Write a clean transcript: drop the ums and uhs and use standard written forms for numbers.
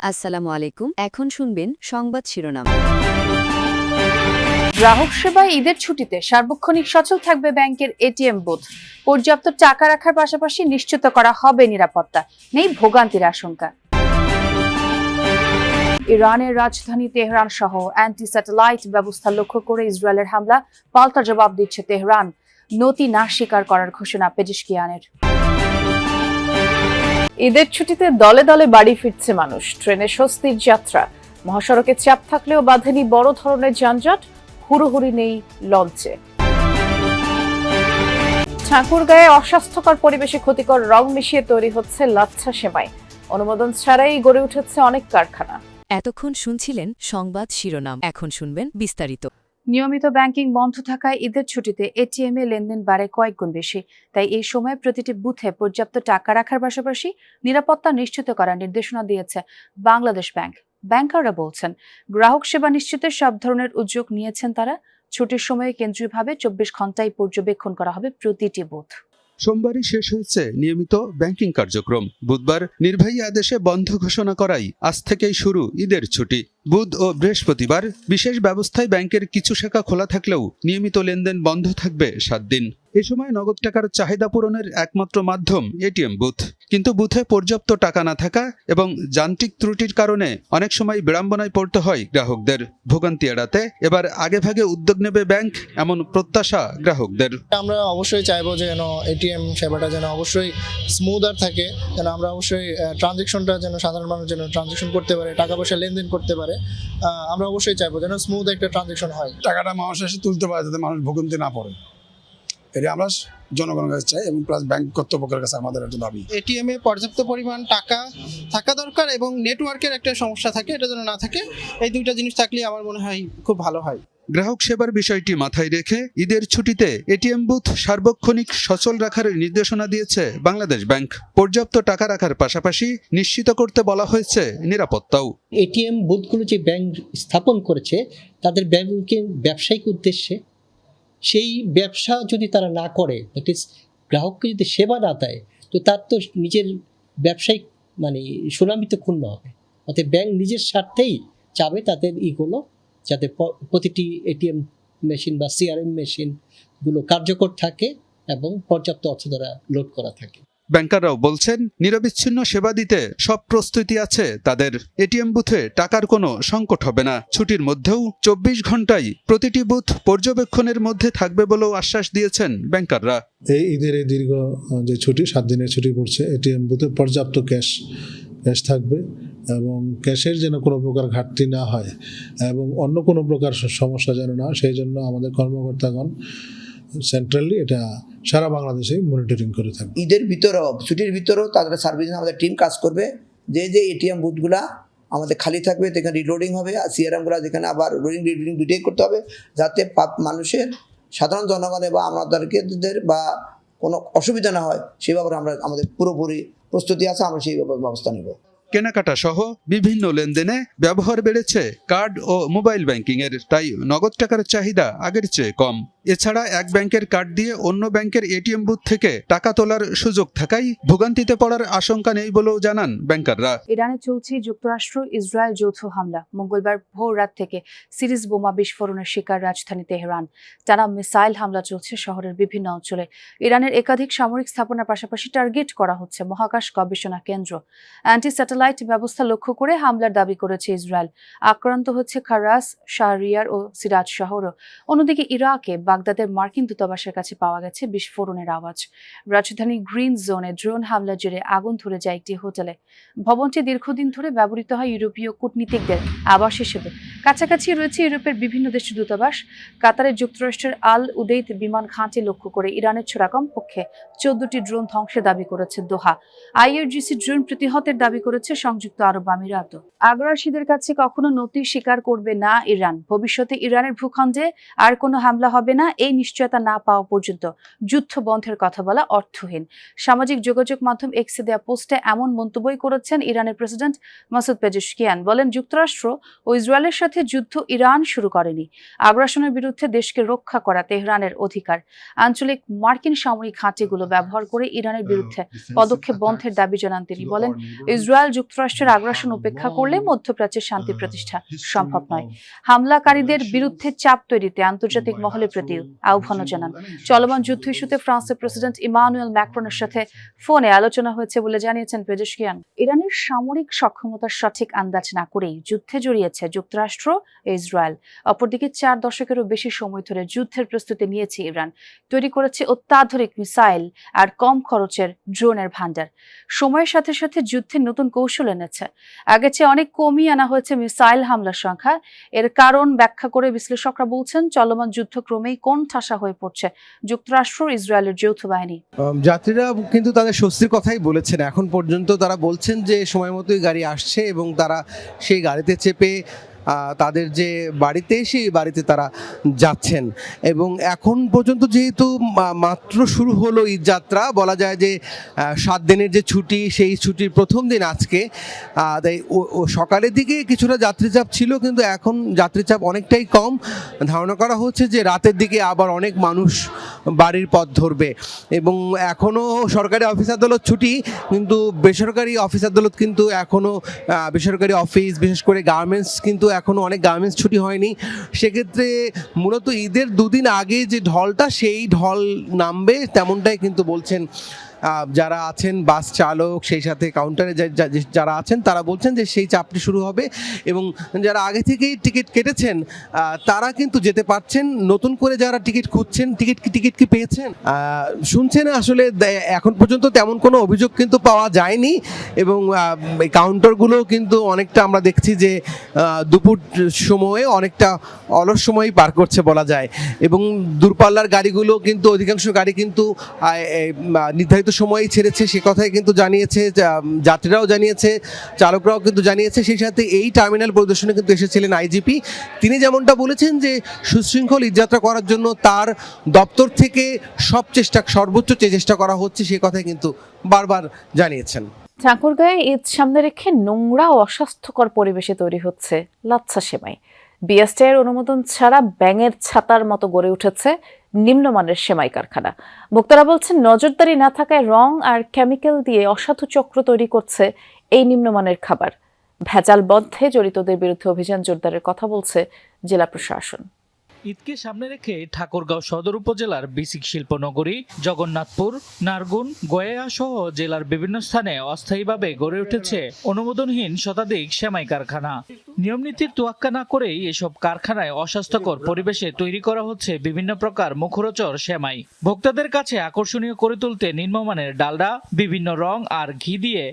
আসসালামু আলাইকুম। এখন শুনবেন সংবাদ শিরোনাম। গ্রাহক সেবায় ঈদের ছুটিতে সার্বক্ষণিক সচল থাকবে ব্যাংকের এটিএম বুথ। পর্যাপ্ত টাকা রাখার পাশাপাশি নিশ্চিত করা হবে নিরাপত্তা, নেই ভোগান্তির আশঙ্কা। ইরানের রাজধানী তেহরান সহ অ্যান্টি স্যাটেলাইট ব্যবস্থা লক্ষ্য করে ইসরায়েলের হামলা, পাল্টা জবাব দিচ্ছে তেহরান। নতি না স্বীকার করার ঘোষণা পেজেশকিয়ানের। ঈদের ছুটিতে দলে দলে বাড়ি ফিরছে মানুষ, ট্রেনে স্বস্তির যাত্রা। মহাসড়কে চাপ থাকলেও বাধেনি বড় ধরনের যানজট, হুড়োহুড়ি নেই লঞ্চে। ঠাকুরগাঁয়ে অস্বাস্থ্যকর পরিবেশে ক্ষতিকর রং মিশিয়ে তৈরি হচ্ছে লাচ্ছা সেমাই। অনুমোদন ছাড়াই গড়ে উঠেছে অনেক কারখানা। এতক্ষণ শুনছিলেন সংবাদ শিরোনাম, এখন শুনবেন বিস্তারিত। নিয়মিত ব্যাংকিং বন্ধ থাকায় ঈদের ছুটিতে এটিএম এ লেনদেন বাড়ে কয়েক গুণ বেশি। তাই এই সময় প্রতিটি বুথে পর্যাপ্ত টাকা রাখার পাশাপাশি নিরাপত্তা নিশ্চিত করার নির্দেশনা দিয়েছে বাংলাদেশ ব্যাংক। ব্যাংকাররা বলছেন, গ্রাহক সেবা নিশ্চিতের সব ধরনের উদ্যোগ নিয়েছেন তারা। ছুটির সময়ে কেন্দ্রীয়ভাবে 24 ঘন্টায় পর্যবেক্ষণ করা হবে প্রতিটি বুথ। সোমবারই শেষ হয়েছে নিয়মিত ব্যাংকিং কার্যক্রম। বুধবার নির্বাহী আদেশে বন্ধ ঘোষণা করাই আজ থেকেই শুরু ঈদের ছুটি। বুধ ও বৃহস্পতিবার বিশেষ ব্যবস্থায় ব্যাংকের কিছু শাখা খোলা থাকলেও নিয়মিত লেনদেন বন্ধ থাকবে 7 দিন। এ সময় নগদ টাকার চাহিদা পূরণের একমাত্র মাধ্যম এটিএম বুথ। কিন্তু বুথে পর্যাপ্ত টাকা না থাকা এবং যান্ত্রিক ত্রুটির কারণে অনেক সময় বিড়ম্বনায় পড়তে হয় গ্রাহকদের। ভোগান্তি এড়াতে এবার আগেভাগে উদ্যোগ নেবে ব্যাংক, এমন প্রত্যাশা গ্রাহকদের। আমরা অবশ্যই চাইবো যে যেন এটিএম সেবাটা যেন অবশ্যই স্মুদার থাকে, যেন আমরা অবশ্যই ট্রানজেকশনটা যেন সাধারণ মানুষ যেন ট্রানজেকশন করতে পারে, টাকা পয়সা লেনদেন করতে পারে। আমরা অবশ্যই চাইবো যেন স্মুথ একটা ট্রানজেকশন হয়, টাকাটা মানুষ এসে তুলতে পারে যাতে মানুষ ভোগান্তি না পড়ে। এটা আমরা জনগণের কাছে চাই এবং প্লাস ব্যাংক কর্তৃপক্ষের কাছে আমাদের একটা দাবি। এটিএম এ পর্যাপ্ত পরিমাণ টাকা থাকা দরকার এবং নেটওয়ার্কের একটা সমস্যা থাকে, এটা যেন না থাকে। এই দুইটা জিনিস থাকলে আমার মনে হয় খুব ভালো হয়। গ্রাহক সেবার বিষয়টি মাথায় রেখে ঈদের ছুটিতে এটিএম বুথ সার্বক্ষণিক সচল রাখার নির্দেশনা দিয়েছে বাংলাদেশ ব্যাংক। পর্যাপ্ত টাকা রাখার পাশাপাশি নিশ্চিত করতে বলা হয়েছে নিরাপত্তাও। এটিএম বুথগুলো যে ব্যাংক স্থাপন করেছে তাদের ব্যাংকের ব্যবসায়িক উদ্দেশ্যে, সেই ব্যবসা যদি তারা না করে, দ্যাট ইজ গ্রাহককে যদি সেবা না দেয়, তো তার তো নিজের ব্যবসায়িক সুনামি তো ক্ষুণ্ণ হবে। অর্থাৎ ব্যাংক নিজের স্বার্থেই চাবে তাদের ইগুলো যাতে প্রতিটি এটিএম মেশিন বা সিআরএম মেশিনগুলো কার্যকর থাকে এবং পর্যাপ্ত অর্থ দ্বারা লোড করা থাকে। ব্যাংকাররাও বলছেন, নিরবিচ্ছিন্ন সেবা দিতে সব প্রস্তুতি আছে তাদের। এটিএম বুথে টাকার কোনো সংকট হবে না। ছুটির মধ্যেও 24 ঘন্টায় প্রতিটি বুথ পর্যবেক্ষণের মধ্যে থাকবে বলেও আশ্বাস দিয়েছেন ব্যাংকাররা। এই ঈদের এই দীর্ঘ যে ছুটি, 7 দিনের ছুটি পড়ছে, এটিএম বুথে পর্যাপ্ত ক্যাশ থাকবে এবং ক্যাশের যেন কোনো প্রকার ঘাটতি না হয় এবং অন্য কোনো প্রকার সমস্যা যেন না হয়, সেই জন্য আমাদের কর্মকর্তাগণ সেন্ট্রালি এটা সারা বাংলাদেশে মনিটরিং করে থাকবে। ঈদের ভিতরেও ছুটির ভিতরেও তাদের সার্ভিস আমাদের টিম কাজ করবে। যে এটিএম বুথগুলা আমাদের খালি থাকবে যেখানে রিলোডিং হবে, আর সিআরএমগুলো যেখানে আবার রিলোডিং দুইটাই করতে হবে, যাতে মানুষের সাধারণ জনগণের বা আমাদেরকে বা কোনো অসুবিধা না হয় সেই ব্যাপারে আমরা আমাদের পুরোপুরি প্রস্তুতি আছে, আমরা সেই ব্যাপারে ব্যবস্থা নেব। কেনাকাটা সহ বিভিন্ন লেনদেনে ব্যবহার বেড়েছে কার্ড ও মোবাইল ব্যাংকিং এর, তাই নগদ টাকার চাহিদা আগের চেয়ে কম। এছাড়া এক ব্যাংকের কার্ড দিয়ে অন্য ব্যাংকের এটিএম বুথ থেকে টাকা তোলার সুযোগ থাকায় ভোগান্তিতে পড়ার আশঙ্কা নেই বলেও জানান ব্যাংকাররা। ইরানে চলছে যুক্তরাষ্ট্র ইসরায়েল যৌথ হামলা। মঙ্গলবার ভোর রাত থেকে সিরিজ বোমা বিস্ফোরণের শিকার রাজধানী তেহরান। টানা মিসাইল হামলা চলছে শহরের বিভিন্ন অঞ্চলে। ইরানের একাধিক সামরিক স্থাপনার পাশাপাশি টার্গেট করা হচ্ছে মহাকাশ গবেষণা কেন্দ্র। অ্যান্টি স্যাটেলাইট ব্যবস্থা লক্ষ্য করে হামলার দাবি করেছে ইসরায়েল। আক্রান্ত হচ্ছে খারাস, শাহরিয়ার ও সিরাজ শহরও। অন্যদিকে ইরাকে বাগদাদের মার্কিন দূতাবাসের কাছে পাওয়া গেছে বিস্ফোরণের আওয়াজ। রাজধানী গ্রিন জোনে ড্রোন হামলার জেরে আগুন ধরে যায় একটি হোটেলে। ভবনটি দীর্ঘদিন ধরে ব্যবহৃত হয় ইউরোপীয় কূটনীতিকদের আবাস হিসেবে। কাছাকাছি রয়েছে ইউরোপের বিভিন্ন দেশের দূতাবাস। কাতারের যুক্তরাষ্ট্রের আল উদেইদ বিমান ঘাঁটি লক্ষ্য করে ইরানের ছোড়া কমপক্ষে 14টি ড্রোন ধ্বংসের দাবি করেছে দোহা। আইআরজিসি ড্রোন প্রতিহতের দাবি করেছে সংযুক্ত আরব আমিরাত। আগ্রাসীদের কাছে কখনো নতি স্বীকার করবে না ইরান। ভবিষ্যতে ইরানের ভূখণ্ডে আর কোনো হামলা হবে না, এই নিশ্চয়তা না পাওয়া পর্যন্ত যুদ্ধ বন্ধের কথা বলা অর্থহীন। সামাজিক যোগাযোগ মাধ্যম এক্সে দেয়া পোস্টে এমন মন্তব্যই করেছেন ইরানের প্রেসিডেন্ট মাসুদ পেজেশকিয়ান। বলেন, যুক্তরাষ্ট্র ও ইসরায়েলের সাথে যুদ্ধ ইরান শুরু করেনি। আগ্রাসনের বিরুদ্ধে দেশকে রক্ষা করা তেহরানের অধিকার। আঞ্চলিক মার্কিন সামরিক ঘাঁটিগুলো ব্যবহার করে ইরানের বিরুদ্ধে পদক্ষেপ বন্ধের দাবি জানান তিনি। বলেন, ইসরায়েল যুক্তরাষ্ট্রের আগ্রাসন উপেক্ষা করলে মধ্যপ্রাচ্যের শান্তি প্রতিষ্ঠা সম্ভব নয়। হামলাকারীদের বিরুদ্ধে চাপ তৈরিতে আন্তর্জাতিক মহলের প্রতি আহ্বানও জানান। চলমান যুদ্ধ ইস্যুতে ফ্রান্সের প্রেসিডেন্ট ইমানুয়েল ম্যাক্রনের সাথে ফোনে আলোচনা হয়েছে বলে জানিয়েছেন পেজেশকিয়ান। ইরানের সামরিক সক্ষমতার সঠিক আন্দাজ না করেই যুদ্ধে জড়িয়েছে যুক্তরাষ্ট্র ও ইসরায়েল। অপরদিকে 4 দশকেরও বেশি সময় ধরে যুদ্ধের প্রস্তুতি নিয়েছে ইরান। তৈরি করেছে অত্যাধুনিক মিসাইল আর কম খরচের ড্রোনের ভান্ডার। সময়ের সাথে সাথে যুদ্ধে নতুন কৌশল এনেছে। আগে চেয়ে অনেক কমিয়ে আনা হয়েছে মিসাইল হামলার সংখ্যা। এর কারণ ব্যাখ্যা করে বিশ্লেষকরা বলছেন, চলমান যুদ্ধ ক্রমেই কোণঠাসা হয়ে পড়ছে যুক্তরাষ্ট্র ও ইসরায়েলের যৌথ বাহিনী। যাত্রীরা কিন্তু তাদের স্বস্তির কথাই বলেছেন। এখন পর্যন্ত তারা বলছেন যে সময় মতোই গাড়ি আসছে এবং তারা সেই গাড়িতে চেপে তাদের যে বাড়িতে সেই বাড়িতে তারা যাচ্ছেন। এবং এখন পর্যন্ত যেহেতু মাত্র শুরু হলো ঈদ যাত্রা, বলা যায় যে 7 দিনের যে ছুটি, সেই ছুটির প্রথম দিন আজকে, তাই ও সকালের দিকে কিছুটা যাত্রীচাপ ছিল, কিন্তু এখন যাত্রীচাপ অনেকটাই কম। ধারণা করা হচ্ছে যে রাতের দিকে আবার অনেক মানুষ বাড়ির পথ ধরবে। এবং এখনও সরকারি অফিস আদালত ছুটি, কিন্তু বেসরকারি অফিস আদালত কিন্তু এখনও, বেসরকারি অফিস বিশেষ করে গার্মেন্টস কিন্তু এখনও অনেক গার্মেন্টস ছুটি হয়নি। সেক্ষেত্রে মূলত ঈদের 2 দিন আগে যে ঢলটা, সেই ঢল নামবে তেমনটাই কিন্তু বলছেন যারা আছেন বাস চালক, সেই সাথে কাউন্টারে যারা আছেন তারা বলছেন যে সেই চাপটি শুরু হবে। এবং যারা আগে থেকেই টিকিট কেটেছেন তারা কিন্তু যেতে পারছেন। নতুন করে যারা টিকিট খুঁজছেন, টিকিট কি পেয়েছেন শুনছেন, আসলে এখন পর্যন্ত তেমন কোনো অভিযোগ কিন্তু পাওয়া যায়নি। এবং এই কাউন্টারগুলো কিন্তু অনেকটা আমরা দেখছি যে দুপুর সময়ে অনেকটা অলস সময়ই পার করছে বলা যায়। এবং দূরপাল্লার গাড়িগুলো কিন্তু অধিকাংশ গাড়ি কিন্তু নির্ধারিত সময়েই ছেড়েছে, সে কথাই কিন্তু জানিয়েছে যাত্রীরাও, জানিয়েছে চালকরাও কিন্তু জানিয়েছে। সেই সাথে এই টার্মিনাল পরিদর্শনে কিন্তু এসেছিলেন আইজিপি। তিনি যেমনটা বলেছেন যে সুশৃঙ্খল ঈদযাত্রা করার জন্য তার দপ্তর থেকে সর্বোচ্চ চেষ্টা করা হচ্ছে, সে কথাই কিন্তু বারবার জানিয়েছেন। ঠাকুরগাঁয়ে ঈদ সামনে রেখে নোংরা ও অস্বাস্থ্যকর পরিবেশে তৈরি হচ্ছে লাচ্ছা সেমাই। বিএসটিআইয়ের অনুমোদন ছাড়া ব্যাঙের ছাতার মতো গড়ে উঠেছে নিম্নমানের সেমাই কারখানা। ভোক্তারা বলছেন, নজরদারি না থাকায় রং আর কেমিক্যাল দিয়ে অসাধু চক্র তৈরি করছে এই নিম্নমানের খাবার। ভেজাল বন্ধে জড়িতদের বিরুদ্ধে অভিযান জোরদারের কথা বলছে জেলা প্রশাসন। ঈদকে সামনে রেখে ঠাকুরগাঁও সদর উপজেলার বিসিক শিল্পনগরী, জগন্নাথপুর, নারগুন, গয়া সহ জেলার বিভিন্ন স্থানে অস্থায়ীভাবে গড়ে উঠেছে অনুমোদনহীন শতাধিক সেমাই কারখানা। নিয়মনীতির তোয়াক্কা না করেই এসব কারখানায় অস্বাস্থ্যকর পরিবেশে তৈরি করা হচ্ছে বিভিন্ন প্রকার মুখরোচক সেমাই। ভোক্তাদের কাছে আকর্ষণীয় করে তুলতে নিম্নমানের ডালডা, বিভিন্ন রং আর ঘি দিয়ে